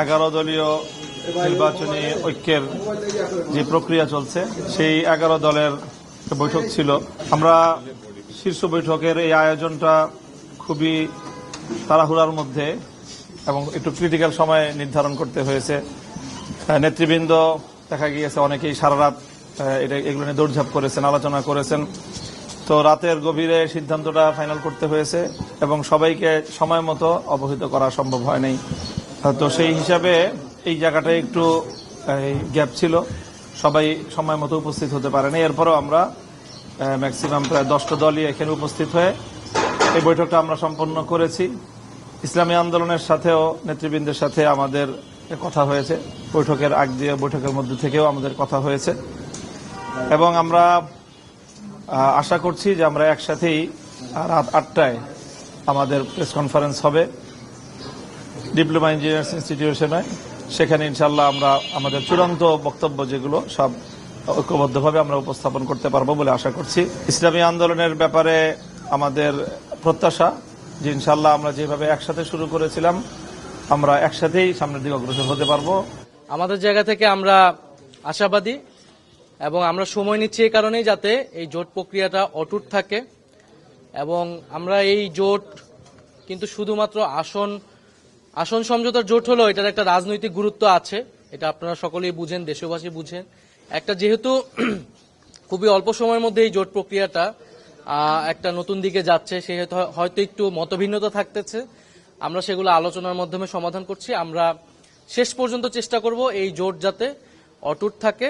11 দলীয় নির্বাচনী ঐক্যের যে প্রক্রিয়া চলছে সেই 11 দলের বৈঠক ছিল। আমরা শীর্ষ বৈঠকের এই আয়োজনটা খুবই তাড়াহুড়ার মধ্যে এবং একটু ক্রিটিক্যাল সময়ে নির্ধারণ করতে হয়েছে। নেতৃবৃন্দ দেখা গিয়েছে অনেকেই সারা রাত এগুলো নিয়ে দৌড়ঝাঁপ করেছেন, আলোচনা করেছেন। তো রাতের গভীরে সিদ্ধান্তটা ফাইনাল করতে হয়েছে এবং সবাইকে সময় মতো অবহিত করা সম্ভব হয়নি। তো সেই হিসাবে এই জায়গাটায় একটু গ্যাপ ছিল, সবাই সময় মতো উপস্থিত হতে পারেনি। এরপরও আমরা ম্যাক্সিমাম প্রায় 10টা দলই এখানে উপস্থিত হয়ে এই বৈঠকটা আমরা সম্পন্ন করেছি। ইসলামী আন্দোলনের সাথেও নেতৃবৃন্দের সাথে আমাদের কথা হয়েছে, বৈঠকের আগ দিয়ে বৈঠকের মধ্যে থেকেও আমাদের কথা হয়েছে এবং আমরা আশা করছি যে আমরা একসাথেই রাত 8টায় আমাদের প্রেস কনফারেন্স হবে ডিপ্লোমা ইঞ্জিনিয়ার্স ইনস্টিটিউশনে। সেখানে ইনশাল্লাহ আমরা আমাদের চূড়ান্ত বক্তব্য যেগুলো সব ঐক্যবদ্ধভাবে আমরা উপস্থাপন করতে পারবো বলে আশা করছি। ইসলামী আন্দোলনের ব্যাপারে আমাদের প্রত্যাশা যে ইনশাল্লাহ আমরা যেভাবে একসাথে শুরু করেছিলাম আমরা একসাথেই সামনের দিকে অগ্রসর হতে পারবো। আমাদের জায়গা থেকে আমরা আশাবাদী এবং আমরা সময় নিচ্ছি এই কারণেই যাতে এই জোট প্রক্রিয়াটা অটুট থাকে এবং আমরা এই জোট কিন্তু শুধুমাত্র আসন সমঝোতার জোট হলো এটার একটা রাজনৈতিক গুরুত্ব আছে, এটা আপনারা সকলেই বুঝেন, দেশবাসী বুঝেন। একটা যেহেতু খুবই অল্প সময়ের মধ্যে এই জোট প্রক্রিয়াটা একটা নতুন দিকে যাচ্ছে, সেহেতু হয়তো একটু মতভিন্নতা থাকতেছে, আমরা সেগুলো আলোচনার মাধ্যমে সমাধান করছি। আমরা শেষ পর্যন্ত চেষ্টা করব এই জোট যাতে অটুট থাকে।